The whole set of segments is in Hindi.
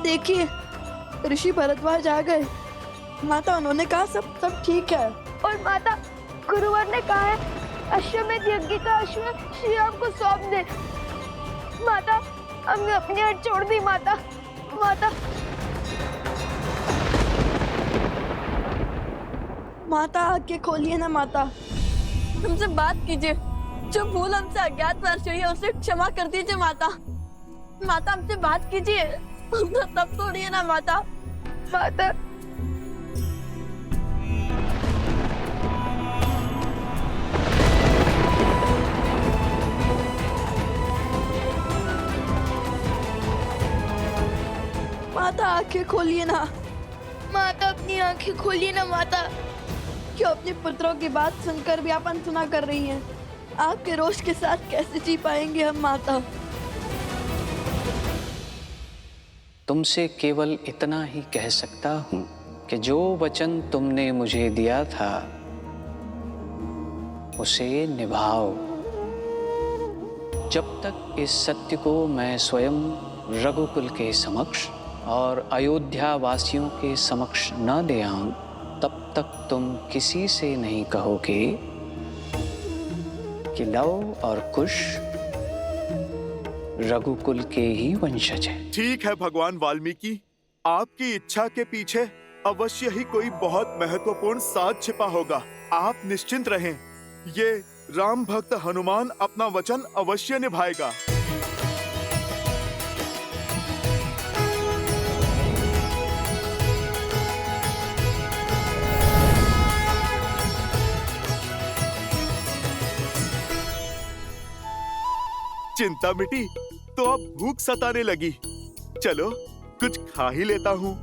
देखिए, ऋषि भरद्वाज आ गए। माता, उन्होंने कहा सब ठीक है। और माता, गुरुवर ने कहा है अश्वमेध यज्ञ का अश्व श्री राम को सौंप दे। माता, हमने अपनी हट छोड़ दी। माता, माता, माता आंखें खोलिए ना माता। हमसे बात कीजिए। जो भूल हमसे अज्ञातवास हुई है उसे क्षमा कर दीजिए माता। माता, हमसे बात कीजिए। हमको तब तोड़िए ना माता। माता, माता आंखें खोलिए ना। माता, अपनी आंखें खोलिए ना माता। क्यों अपने पुत्रों की बात सुनकर भी आप अनसुना कर रही हैं? आपके रोष के साथ कैसे जी पाएंगे हम माता? तुमसे केवल इतना ही कह सकता हूं कि जो वचन तुमने मुझे दिया था उसे निभाओ। जब तक इस सत्य को मैं स्वयं रघुकुल के समक्ष और अयोध्या वासियों के समक्ष न ले आऊं, तब तक तुम किसी से नहीं कहोगे कि लव और कुश रघुकुल के ही वंशज हैं। ठीक है भगवान वाल्मीकि, आपकी इच्छा के पीछे अवश्य ही कोई बहुत महत्वपूर्ण साथ छिपा होगा। आप निश्चिंत रहें, ये राम भक्त हनुमान अपना वचन अवश्य निभाएगा। चिंता मिटी तो अब भूख सताने लगी। चलो कुछ खा ही लेता हूँ।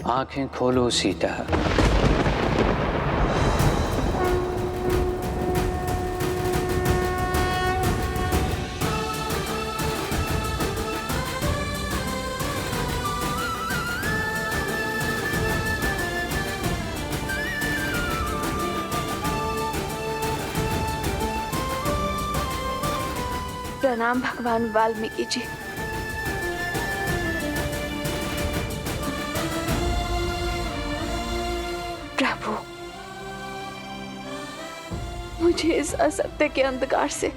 आंखें खोलो सीता। प्रणाम भगवान वाल्मीकि जी। प्रभु, मुझे इस असत्य के अंधकार से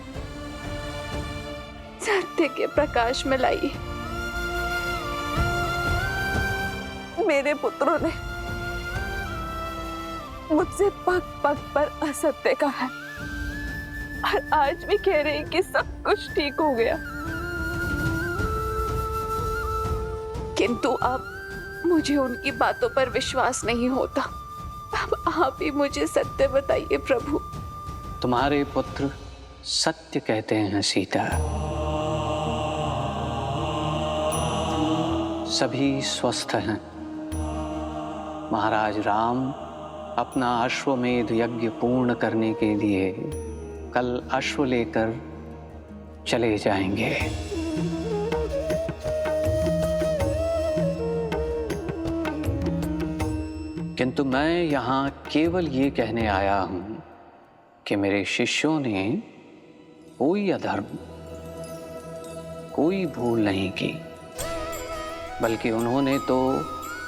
सत्य के प्रकाश में लाइए। मेरे पुत्रों ने मुझसे पग पग पर असत्य कहा है और आज भी कह रहे हैं कि सब कुछ ठीक हो गया, किंतु अब मुझे उनकी बातों पर विश्वास नहीं होता। अब आप ही मुझे सत्य बताइए प्रभु। तुम्हारे पुत्र सत्य कहते हैं सीता। सभी स्वस्थ हैं। महाराज राम अपना अश्वमेध यज्ञ पूर्ण करने के लिए कल अश्व लेकर चले जाएंगे। किंतु मैं यहाँ केवल ये कहने आया हूँ कि मेरे शिष्यों ने कोई अधर्म, कोई भूल नहीं की, बल्कि उन्होंने तो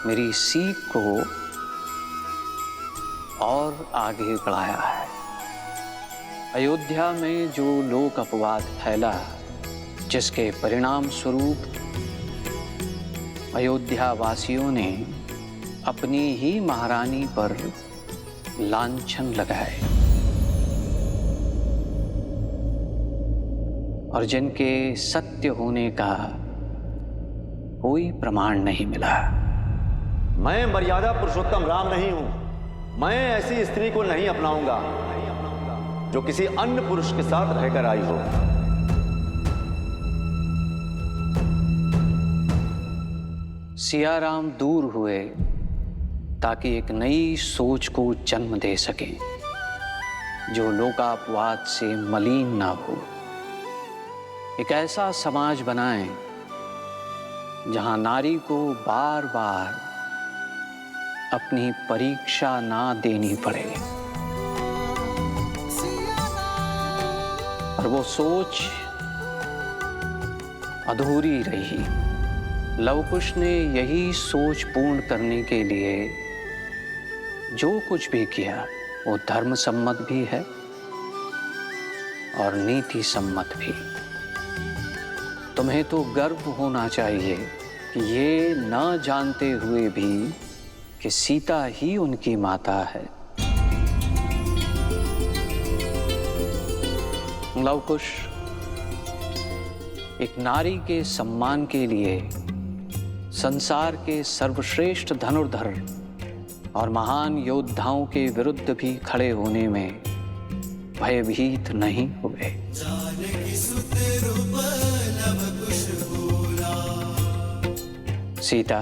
मेरी सीख को और आगे बढ़ाया है। अयोध्या में जो लोक अपवाद फैला, जिसके परिणाम स्वरूप अयोध्या वासियों ने अपनी ही महारानी पर लांछन लगाए, और जिनके सत्य होने का कोई प्रमाण नहीं मिला। मैं मर्यादा पुरुषोत्तम राम नहीं हूं। मैं ऐसी स्त्री को नहीं अपनाऊंगा जो किसी अन्य पुरुष के साथ रहकर आई हो। सियाराम दूर हुए ताकि एक नई सोच को जन्म दे सके जो लोकापवाद से मलिन ना हो। एक ऐसा समाज बनाएं जहां नारी को बार बार अपनी परीक्षा ना देनी पड़े। और वो सोच अधूरी रही। लवकुश ने यही सोच पूर्ण करने के लिए जो कुछ भी किया वो धर्म सम्मत भी है और नीति सम्मत भी। तुम्हें तो गर्व होना चाहिए कि ये न जानते हुए भी कि सीता ही उनकी माता है। लवकुश एक नारी के सम्मान के लिए संसार के सर्वश्रेष्ठ धनुर्धर और महान योद्धाओं के विरुद्ध भी खड़े होने में भयभीत नहीं हुए। सीता,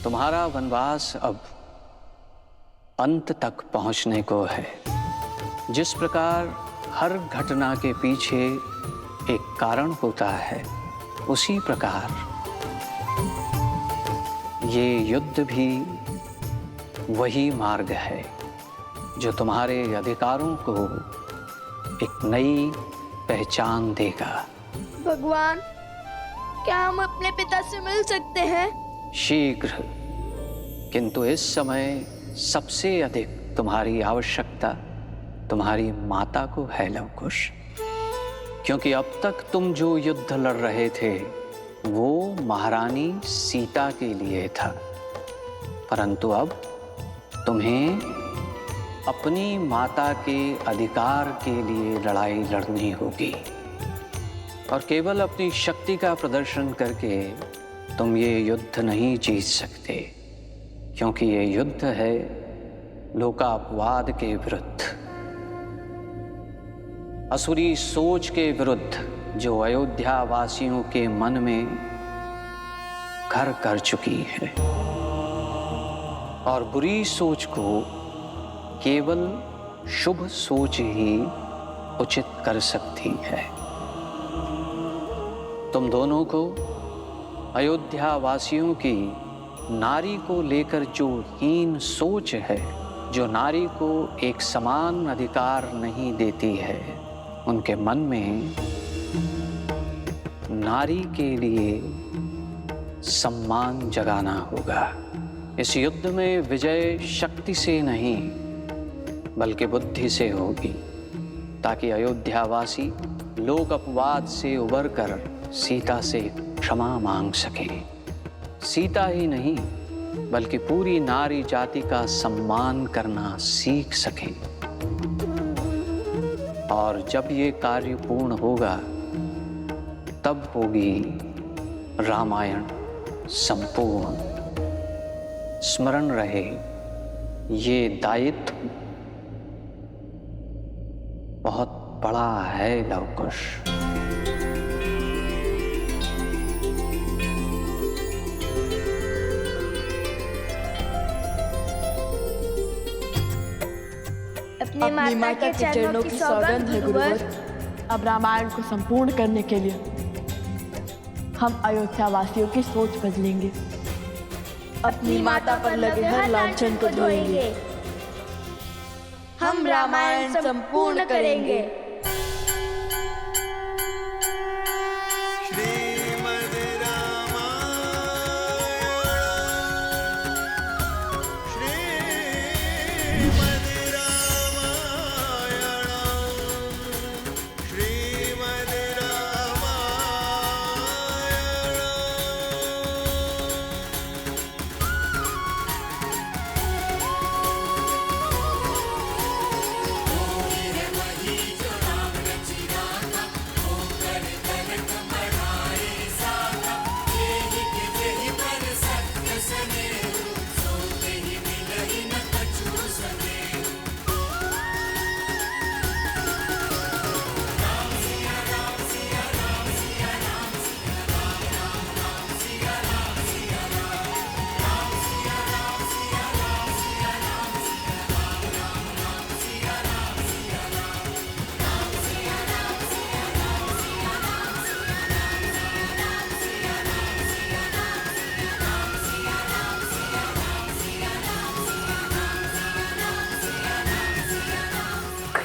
तुम्हारा वनवास अब अंत तक पहुंचने को है। जिस प्रकार हर घटना के पीछे एक कारण होता है, उसी प्रकार ये युद्ध भी वही मार्ग है जो तुम्हारे अधिकारों को एक नई पहचान देगा। भगवान, क्या हम अपने पिता से मिल सकते हैं? शीघ्र, किंतु इस समय सबसे अधिक तुम्हारी आवश्यकता तुम्हारी माता को है लवकुश। क्योंकि अब तक तुम जो युद्ध लड़ रहे थे वो महारानी सीता के लिए था, परंतु अब तुम्हें अपनी माता के अधिकार के लिए लड़ाई लड़नी होगी। और केवल अपनी शक्ति का प्रदर्शन करके तुम ये युद्ध नहीं जीत सकते, क्योंकि ये युद्ध है लोकापवाद के विरुद्ध, असुरी सोच के विरुद्ध जो अयोध्या वासियों के मन में घर कर चुकी है। और बुरी सोच को केवल शुभ सोच ही उचित कर सकती है। तुम दोनों को अयोध्या वासियों की नारी को लेकर जो हीन सोच है, जो नारी को एक समान अधिकार नहीं देती है, उनके मन में नारी के लिए सम्मान जगाना होगा। इस युद्ध में विजय शक्ति से नहीं बल्कि बुद्धि से होगी, ताकि अयोध्यावासी लोक अपवाद से उबरकर सीता से क्षमा मांग सके। सीता ही नहीं बल्कि पूरी नारी जाति का सम्मान करना सीख सके। और जब ये कार्य पूर्ण होगा तब होगी रामायण संपूर्ण। स्मरण रहे, ये दायित्व बहुत बड़ा है लवकुश। अपनी माता के चरणों की सौगंध है गुरुवर। अब रामायण को संपूर्ण करने के लिए हम अयोध्या वासियों की सोच बदलेंगे। अपनी माता पर लगे हर लांछन को धोएंगे। हम रामायण संपूर्ण करेंगे।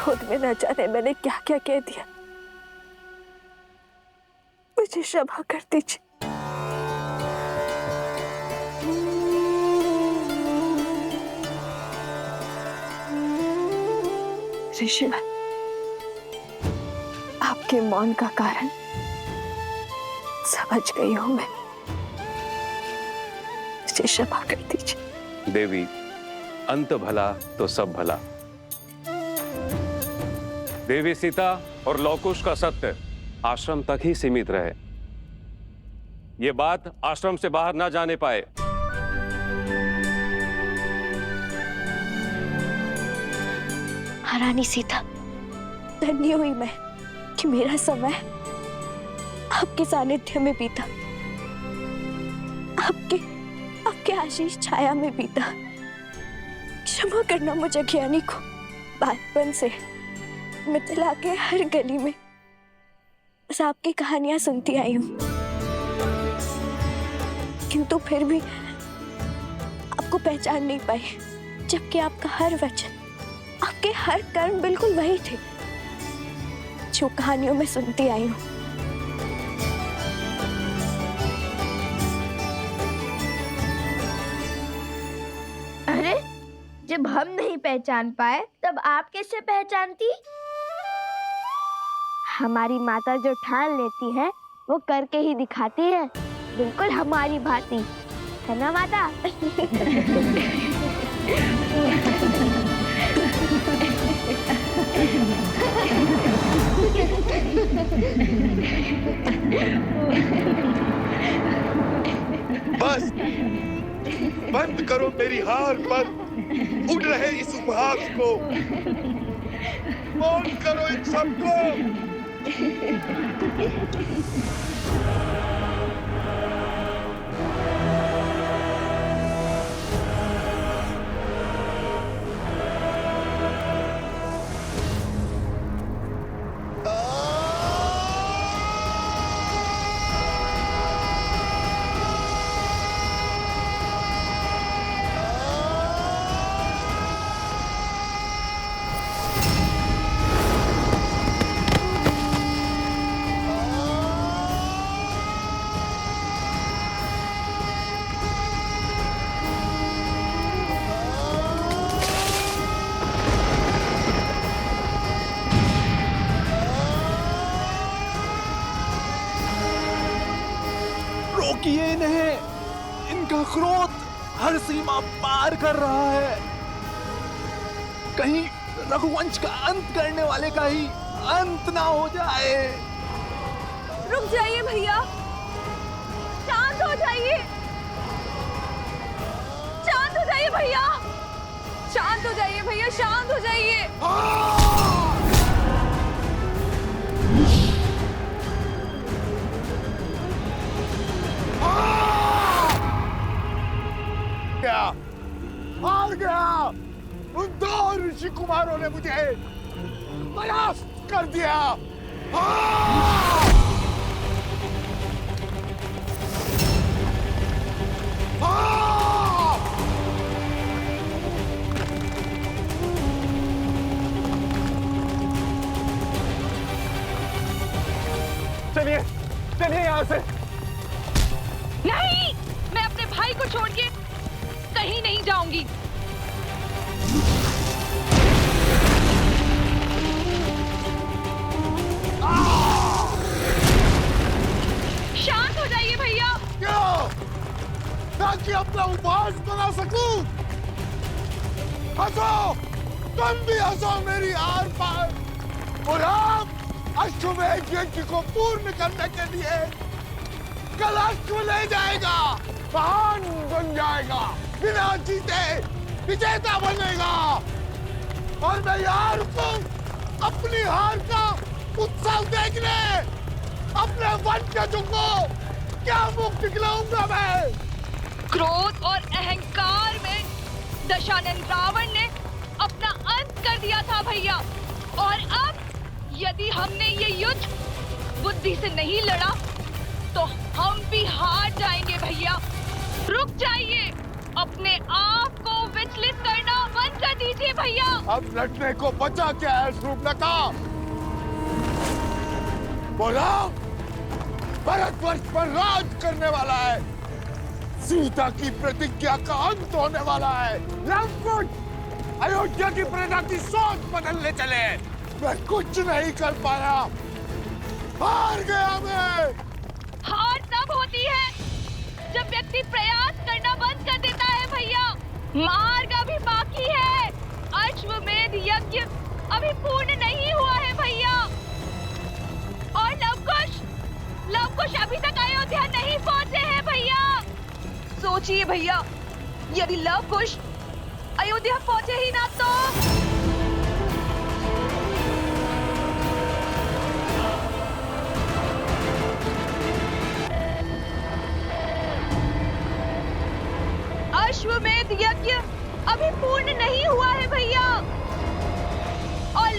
क्रोध में न जाने मैंने क्या क्या कह दिया, मुझे क्षमा कर दीजिए। ऋषिवर, आपके मौन का कारण समझ गई हूं मैं, मुझे क्षमा कर दीजिए। देवी, अंत भला तो सब भला। देवी सीता और लवकुश का सत्य आश्रम तक ही सीमित रहे, ये बात आश्रम से बाहर ना जाने पाए। महारानी सीता, धन्य हुई मैं कि मेरा समय आपके सानिध्य में बीता, आपके आशीष छाया में बीता। क्षमा करना मुझे ज्ञानी को, बचपन से मिथिला के हर गली में बस आपकी कहानियां सुनती आई हूं, किंतु फिर भी आपको पहचान नहीं पाई, जबकि आपका हर वचन, आपके हर कर्म बिल्कुल वही थे जो कहानियों में सुनती आई हूं। अरे, जब हम नहीं पहचान पाए तब आप कैसे पहचानती? हमारी माता जो ठान लेती है वो करके ही दिखाती है, बिल्कुल हमारी भांति, है ना माता? बस बंद करो मेरी हार पर उड़ रहे इस उपहास को, मौन करो इन सबको। रोकिए इन्हें, इनका क्रोध हर सीमा पार कर रहा है। कहीं रघुवंश का अंत करने वाले का ही अंत ना हो जाए। रुक जाइए भैया, शांत हो जाइए, शांत हो जाइए भैया, शांत हो जाइए भैया, शांत हो जाइए। हार गया। उन दो ऋषि कुमारों ने मुझे परास्त कर दिया। चलिए चलिए यहाँ से। नहीं, मैं अपने भाई को छोड़ के कहीं नहीं जाऊंगी। शांत हो जाइए भैया। क्यों? ताकि अपना उपहास बना सकूं। हंसो, तुम भी हंसो मेरी आर पार। और आप अश्वमेध यज्ञ को पूर्ण करने के लिए कल अश्व ले जाएगा, महान बन जाएगा, बिना जीते विजेता बनेगा। और मैं यार को अपनी हार का उत्सव देखने अपने वंशजों को क्या मुख दिखलाऊंगा मैं। क्रोध और अहंकार में दशानन रावण ने अपना अंत कर दिया था भैया, और अब यदि हमने ये युद्ध बुद्धि से नहीं लड़ा तो हम भी हार जाएंगे भैया। रुक जाइए, अपने आप को विचलित करना बंद कर दीजिए भैया। अब लड़ने को बचा क्या है शूर्पणखा? बोला, भारतवर्ष पर राज करने वाला है, सीता की प्रतिज्ञा का अंत होने वाला है। लवकुश अयोध्या की प्रजा की सोच बदलने चले। मैं कुछ नहीं कर पाया, हार गया मैं। हार तब होती है जब व्यक्ति प्रयास करना बंद कर देता है भैया। मार्ग अभी बाकी है, अश्वमेध यज्ञ अभी पूर्ण नहीं हुआ है भैया। और लवकुश अभी तक अयोध्या नहीं पहुंचे हैं भैया। सोचिए भैया, यदि लवकुश अयोध्या पहुंचे ही ना तो अश्वमेध यज्ञ अभी पूर्ण नहीं हुआ है भैया। और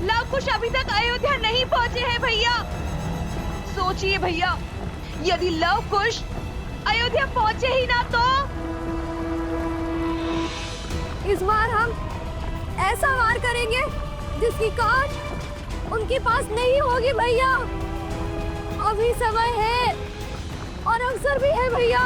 लवकुश अभी तक अयोध्या नहीं पहुंचे हैं भैया। सोचिए भैया, यदि लवकुश अयोध्या पहुंचे ही ना तो इस बार हम ऐसा वार करेंगे जिसकी काट उनके पास नहीं होगी भैया। अभी समय है और अवसर भी है भैया।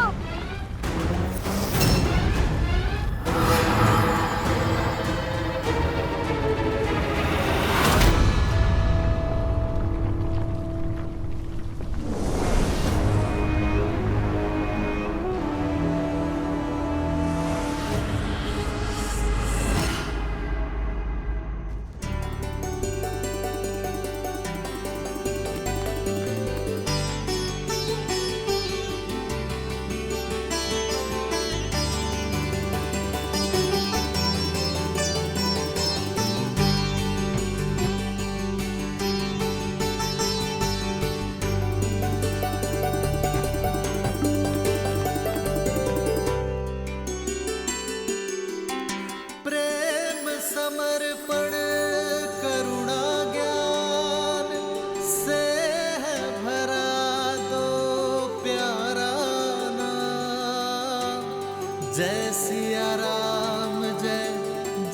जय सिया राम, जय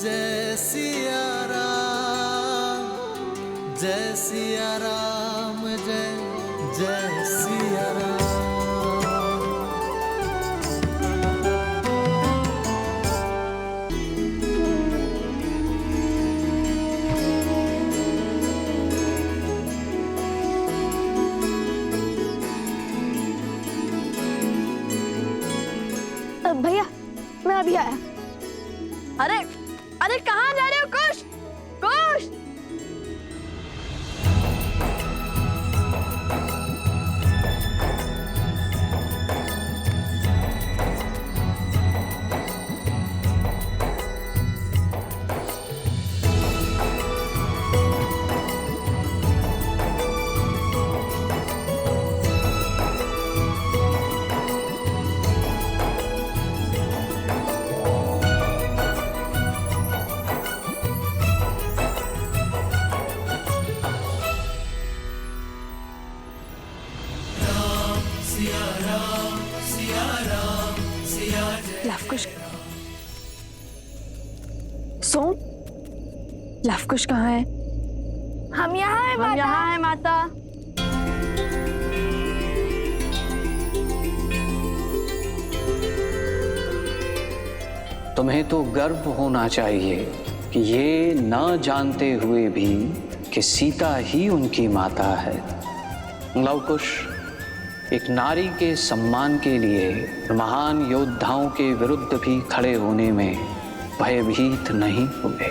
जय सिया राम, जय सिया राम, जय जय सिया राम। भैया, मैं अभी आया। अरे अरे कहाँ जा रहे हो? कुश, कुश। लवकुश, सोम, लवकुश कहाँ है? हम यहाँ हैं माता। हम यहाँ हैं माता। तुम्हें तो गर्व होना चाहिए कि ये न जानते हुए भी कि सीता ही उनकी माता है। लवकुश एक नारी के सम्मान के लिए महान योद्धाओं के विरुद्ध भी खड़े होने में भयभीत नहीं हुए।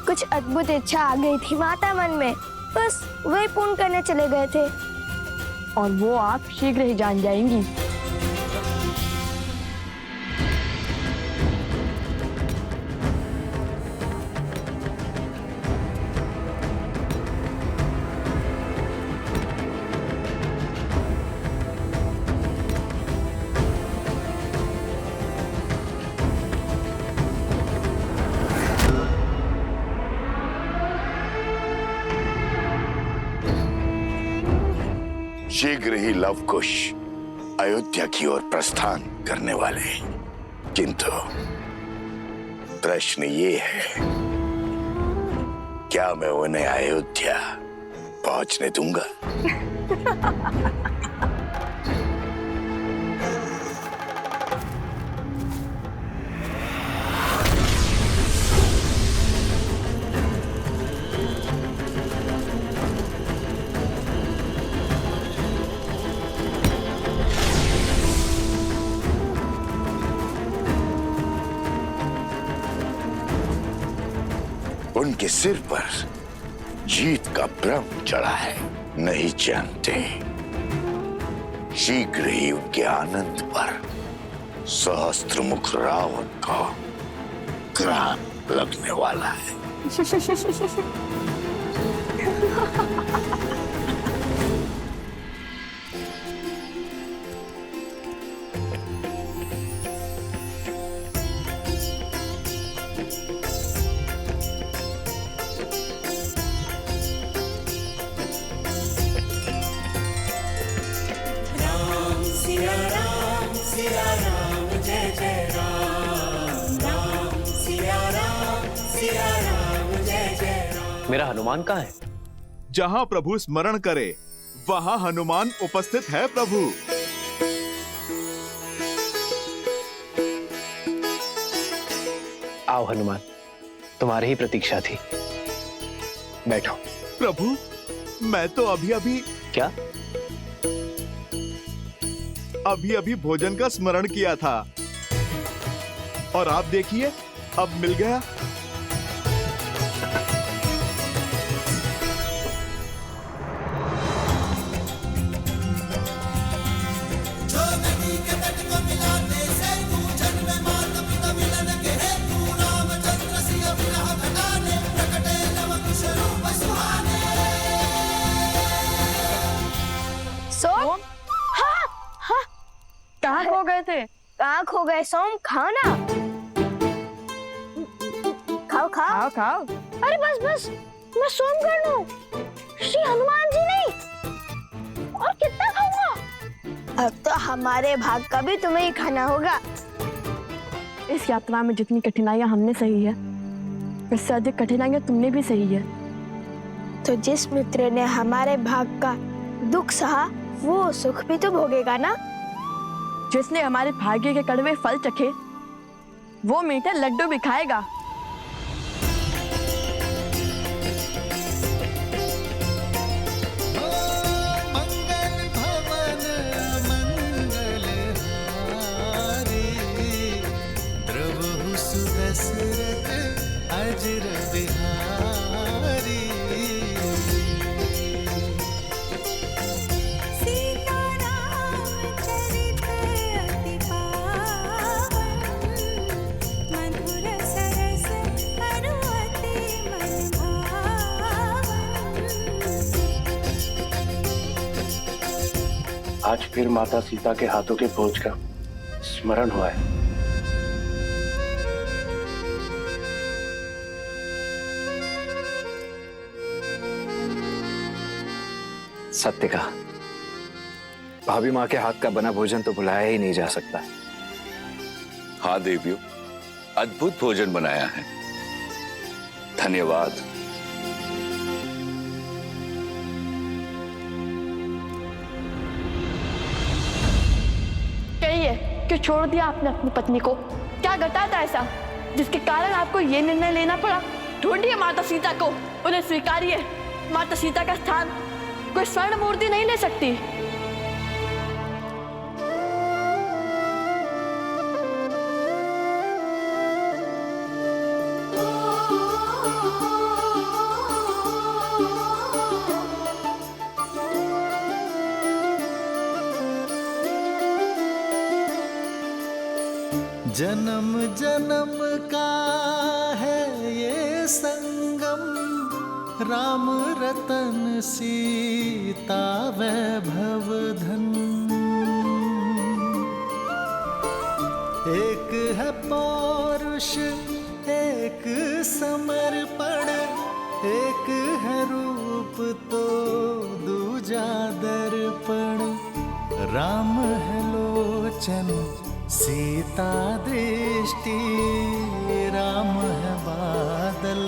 कुछ अद्भुत इच्छा आ गई थी माता मन में, बस वही पूर्ण करने चले गए थे। और वो आप शीघ्र ही जान जाएंगी। शीघ्र ही लवकुश अयोध्या की ओर प्रस्थान करने वाले हैं, किंतु प्रश्न ये है, क्या मैं उन्हें अयोध्या पहुंचने दूंगा? उनके सिर पर जीत का भ्रम चढ़ा है, नहीं जानते शीघ्र ही उनके आनंद पर सहस्त्रमुख रावण का ग्राण लगने वाला है। मेरा हनुमान कहाँ है? जहाँ प्रभु स्मरण करे वहाँ हनुमान उपस्थित है प्रभु। आओ हनुमान, तुम्हारी ही प्रतीक्षा थी। बैठो। प्रभु, मैं तो अभी क्या? अभी भोजन का स्मरण किया था और आप देखिए अब मिल गया। सोम, हाँ हाँ, कहाँ खो गए थे? कहाँ खो गए सोम? खाओ ना, खाओ खाओ खाओ खाओ। अरे बस बस, मैं सोमगढ़ हूँ, श्री हनुमान जी नहीं। और कितना खाऊंगा? अब तो हमारे भाग का भी तुम्हें ही खाना होगा। इस यात्रा में जितनी कठिनाइयां हमने सही है, इससे अधिक कठिनाइयां तुमने भी सही है। तो जिस मित्र ने हमारे भाग का दुख सहा, वो सुख भी तो भोगेगा ना। जिसने हमारे भाग्य के कड़वे फल चखे, वो मीठे लड्डू भी खाएगा। मंगल भवन मंगल हारी, द्रवहु सुदशरथ अजर बिहारी। आज फिर माता सीता के हाथों के भोज का स्मरण हुआ है। सत्य कहा, भाभी माँ के हाथ का बना भोजन तो भुलाया ही नहीं जा सकता। हाँ देवियों, अद्भुत भोजन बनाया है, धन्यवाद। कि छोड़ दिया आपने अपनी पत्नी को? क्या घटा था ऐसा जिसके कारण आपको ये निर्णय लेना पड़ा? ढूंढिए माता सीता को, उन्हें स्वीकारिए। माता सीता का स्थान कोई स्वर्ण मूर्ति नहीं ले सकती। जन्म जन्म का है ये संगम, राम रतन सीता वैभव धन। एक है पौरुष एक समर्पण, एक है रूप तो दूजा दर्पण। राम है लोचन सीता दृष्टि, राम है बादल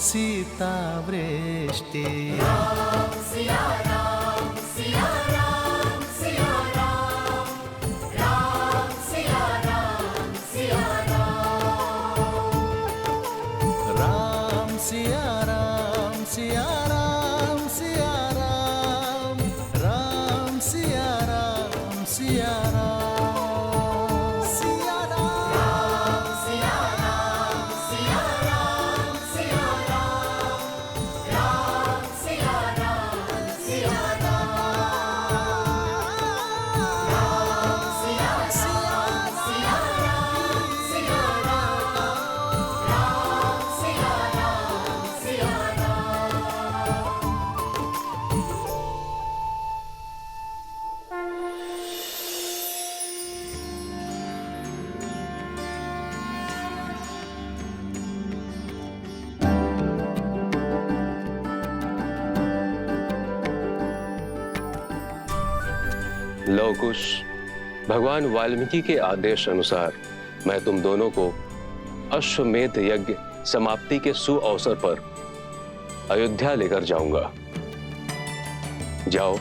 सीता वृष्टि। सिया राम सिया राम सिया राम, राम सिया राम सिया राम, राम सिया राम सिया राम सिया राम, राम सिया राम सिया राम, सिया राम सिया राम सिया राम सिया राम, राम सिया राम सिया राम, राम सिया राम सिया राम सिया राम, राम सिया राम सिया लव कुश, भगवान वाल्मीकि के आदेश अनुसार मैं तुम दोनों को अश्वमेध यज्ञ समाप्ति के सुअवसर पर अयोध्या लेकर जाऊंगा। जाओ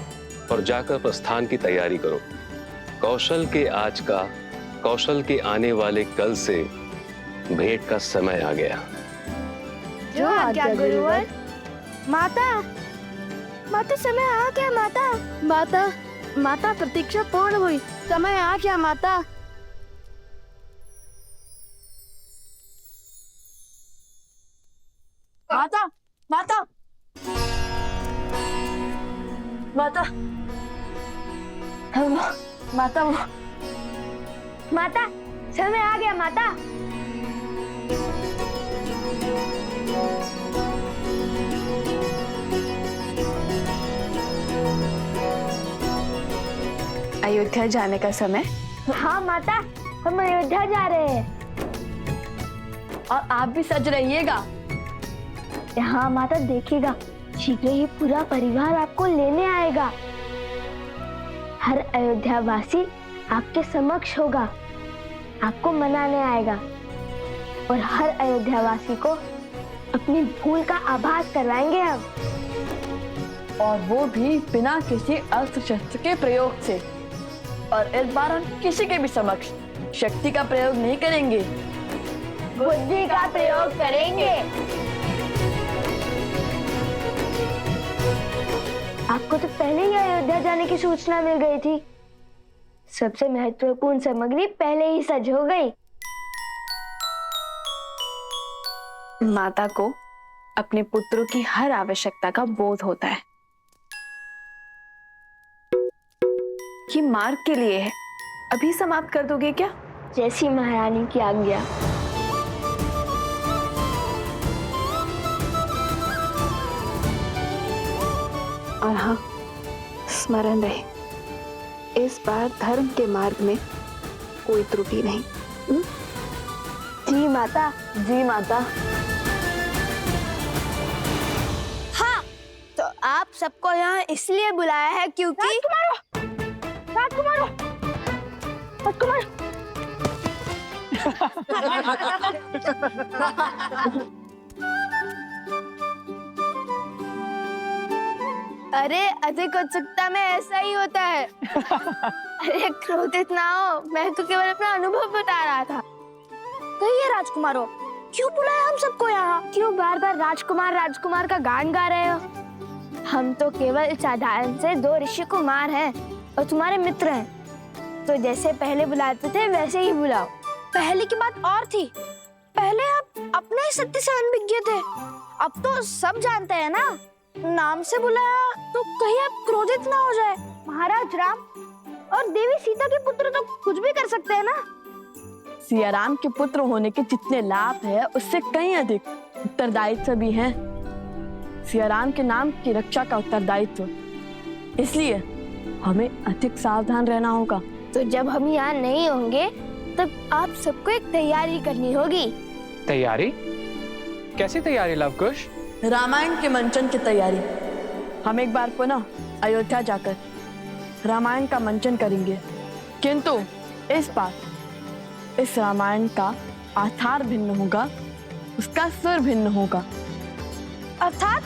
और जाकर प्रस्थान की तैयारी करो। कौशल के आज का, कौशल के आने वाले कल से भेंट का समय आ गया। जो आज्ञा गुरुवर। माता, माता समय आ गया माता। माता, माता प्रतीक्षा पूर्ण हुई, समय आ गया माता। माता, माता, माता, माता, माता समय आ गया माता। अयोध्या जाने का समय? हाँ माता, हम अयोध्या जा रहे हैं। और आप भी सज रहिएगा। हाँ माता, देखिएगा शीघ्र ही पूरा परिवार आपको लेने आएगा। हर अयोध्या वासी आपके समक्ष होगा, आपको मनाने आएगा और हर अयोध्या वासी को अपनी भूल का आभास करवाएंगे हम। और वो भी बिना किसी अस्त्र शस्त्र के प्रयोग से। और इस बार हम किसी के भी समक्ष शक्ति का प्रयोग नहीं करेंगे, बुद्धि का प्रयोग करेंगे। आपको तो पहले ही अयोध्या जाने की सूचना मिल गई थी। सबसे महत्वपूर्ण सामग्री पहले ही सज हो गई। माता को अपने पुत्रों की हर आवश्यकता का बोध होता है। ये मार्ग के लिए है, अभी समाप्त कर दोगे क्या? जैसी महारानी की आज्ञा। और हाँ, स्मरण रहे, इस बार धर्म के मार्ग में कोई त्रुटि नहीं। जी माता। जी माता। हाँ, तो आप सबको यहाँ इसलिए बुलाया है क्योंकि राजकुमार, अरे अधिक उत्सुकता में ऐसा ही होता है। अरे क्रोधित ना हो, मैं तो केवल अपना अनुभव बता रहा था। कहिए राजकुमारों, क्यों बुलाया हम सबको यहाँ? क्यों बार बार राजकुमार राजकुमार का गान गा रहे हो? हम तो केवल साधारण से 2 ऋषि कुमार हैं और तुम्हारे मित्र हैं, तो जैसे पहले बुलाते थे वैसे ही बुलाओ। पहले की बात और थी, पहले आप अपने ही सत्य से अनभिज्ञ थे, अब तो सब जानते हैं ना। नाम से बुलाया तो कहीं आप क्रोधित ना हो जाए। महाराज राम और देवी सीता के पुत्र तो कुछ भी कर सकते हैं ना। सिया राम के पुत्र होने के जितने लाभ है उससे कहीं अधिक उत्तरदायित्व भी हैं। सिया राम के नाम की रक्षा का उत्तरदायित्व, इसलिए हमें अधिक सावधान रहना होगा। तो जब हम यहाँ नहीं होंगे तब आप सबको एक तैयारी करनी होगी। तैयारी? कैसी तैयारी लवकुश? रामायण के मंचन की तैयारी। हम एक बार पुनः अयोध्या जाकर रामायण का मंचन करेंगे, किंतु इस बार इस रामायण का आधार भिन्न होगा, उसका सुर भिन्न होगा। अर्थात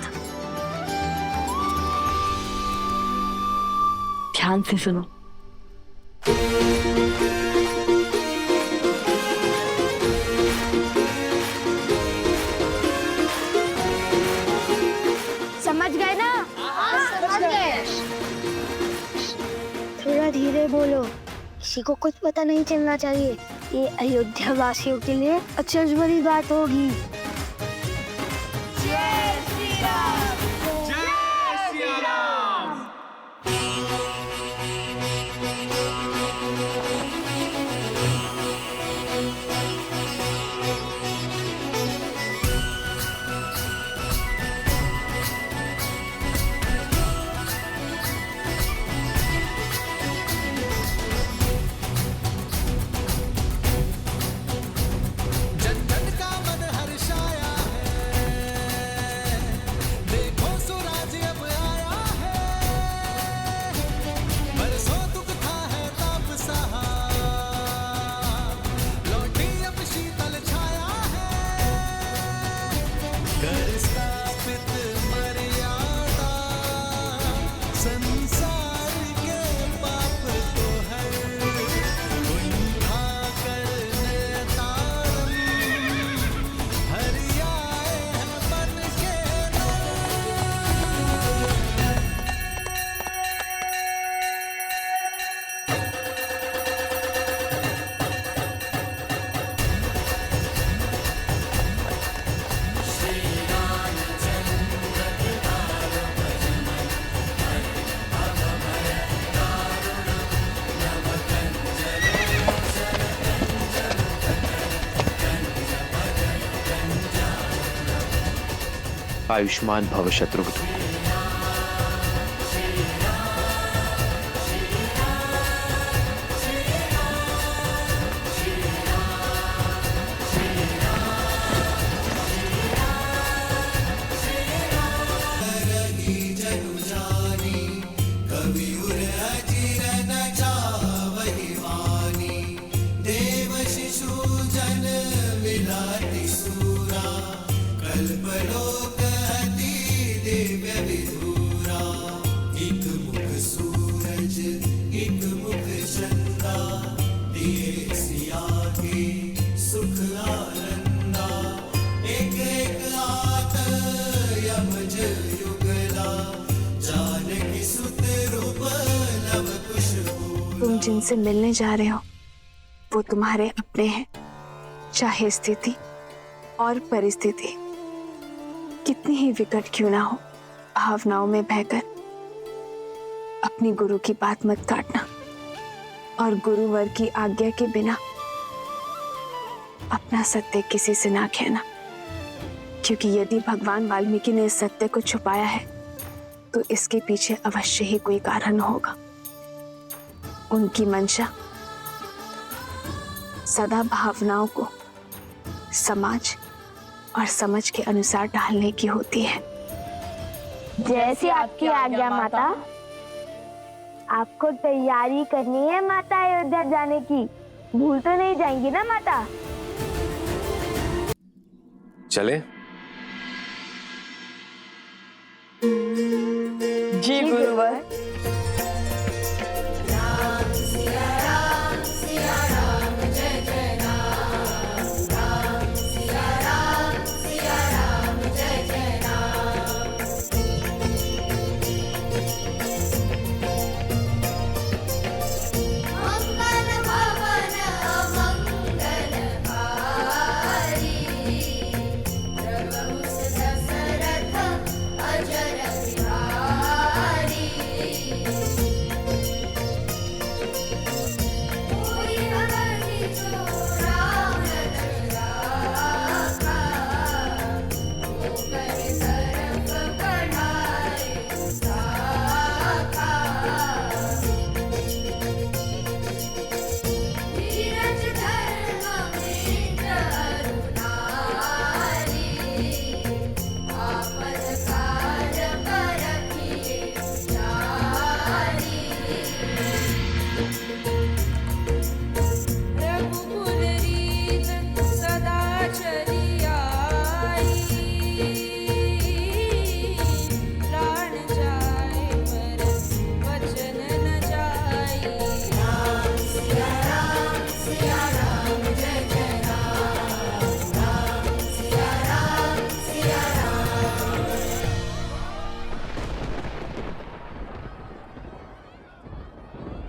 ध्यान से सुनो। समझ गए ना? समझ गए। थोड़ा धीरे बोलो, किसी को कुछ पता नहीं चलना चाहिए। ये अयोध्या वासियों के लिए अचरज भरी बात होगी। जय श्री राम। जय श्री राम। जन जन का मन हर्षाया है, देखो स्वराज अब आया है। बरसों दुख था है ताप सहा, लौटी अब शीतल छाया है। कर स्थापित मर्यादा, संसार के पाप को हर उठा कर तारम, हरि आए हैं बन के आयुष्मान भव शत्रुघ्न। देव शिशु जन विलाति सूरा, कल्पलोक अति दिव्य विधुरा। एक मुख सूरज एक मुख चंदा, दिए सिया के सुख आनंदा। एक एक आत यमज युगला, जानकी सुत रूप लव कुश। तुम जिनसे मिलने जा रहे हो वो तुम्हारे अपने हैं, चाहे स्थिति और परिस्थिति कितनी ही विकट क्यों ना हो। भावनाओं में बहकर अपनी गुरु की बात मत काटना और गुरुवर की आज्ञा के बिना अपना सत्य किसी से ना कहना, क्योंकि यदि भगवान वाल्मीकि ने इस सत्य को छुपाया है तो इसके पीछे अवश्य ही कोई कारण होगा। उनकी मंशा सदा भावनाओं को समाज और समझ के अनुसार ढालने की होती है। जैसी आपकी आज्ञा माता। आपको तैयारी करनी है माता अयोध्या जाने की, भूल तो नहीं जाएंगी ना माता? चले? जी गुरुवर। मंगल भवन अमंगल हारी,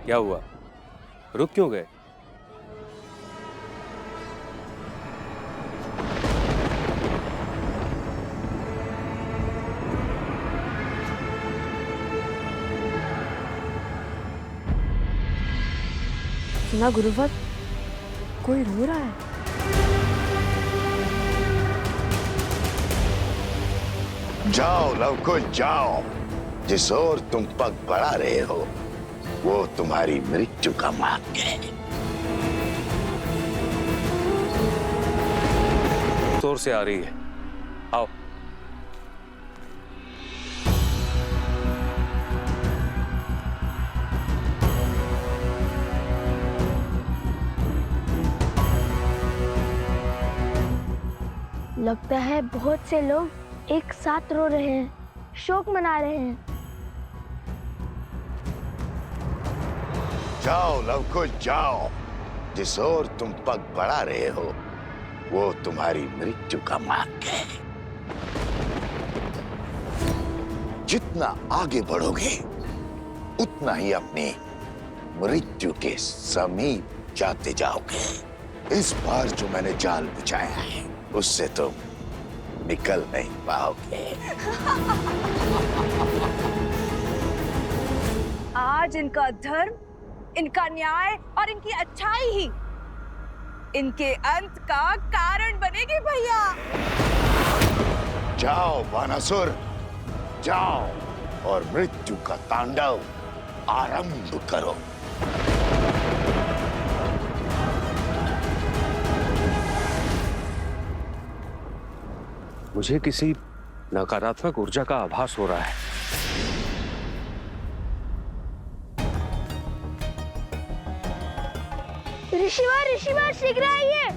क्या हुआ? रुक क्यों गए? सुना गुरुवर, कोई रो रहा है। जाओ लवकुश जाओ, जिस ओर तुम पग बढ़ा रहे हो वो तुम्हारी मृत्यु का मार्ग है। जोर से आ रही है, आओ। लगता है बहुत से लोग एक साथ रो रहे हैं, शोक मना रहे हैं। जाओ लवकुश जाओ, जिस ओर तुम पग बढ़ा रहे हो वो तुम्हारी मृत्यु का मार्ग है। जितना आगे बढ़ोगे उतना ही अपनी मृत्यु के समीप जाते जाओगे। इस बार जो मैंने जाल बिछाया है उससे तुम निकल नहीं पाओगे। आज इनका धर्म, इनका न्याय और इनकी अच्छाई ही इनके अंत का कारण बनेगी भैया। जाओ बानासुर, जाओ और मृत्यु का तांडव आरंभ करो। मुझे किसी नकारात्मक ऊर्जा का आभास हो रहा है। ऋषिवर शीघ्र आइए।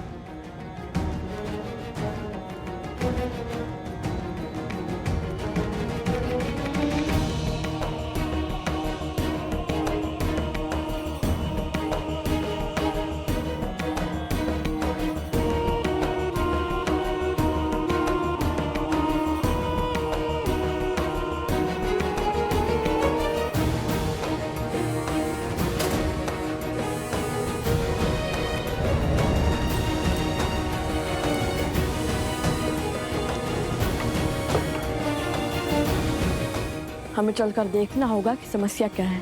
हमें चलकर देखना होगा कि समस्या क्या है।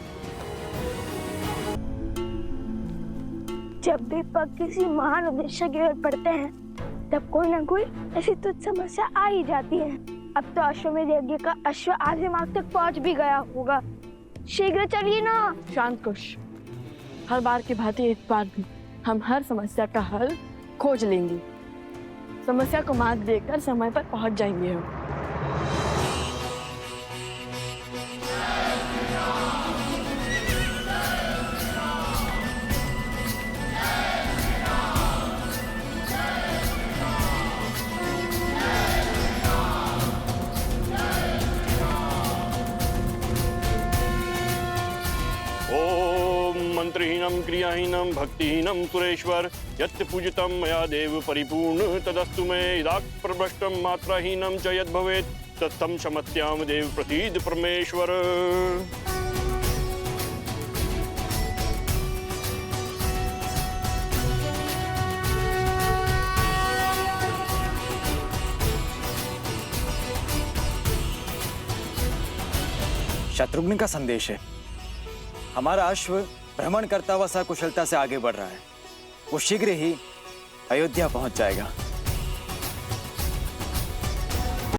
जब भी पग किसी महान उद्देश्य की ओर पड़ते हैं तब कोई ना कोई ऐसी तुच्छ समस्या आ ही जाती है। अब तो अश्वमेध यज्ञ का अश्व आधे मार्ग तक पहुंच भी गया होगा। शीघ्र चलिए ना। शांत कुश, हर बार की भांति इस बार भी हम हर समस्या का हल खोज लेंगे। समस्या को मात देकर समय पर पहुंच जाएंगे हम। मंत्रहीनम क्रियाहीनम भक्तिहीनम सुरेश्वर यत् पूजितं मया देव परिपूर्ण तदस्तु मे इदाक प्रभ्रष्टं मात्राहीनम च यद् भवेत् तत्तं क्षमत्याम देव प्रसीद परमेश्वर। शत्रुघ्न का संदेश है। हमारा अश्व भ्रमण करता हुआ सकुशलता से आगे बढ़ रहा है। वो शीघ्र ही अयोध्या पहुंच जाएगा।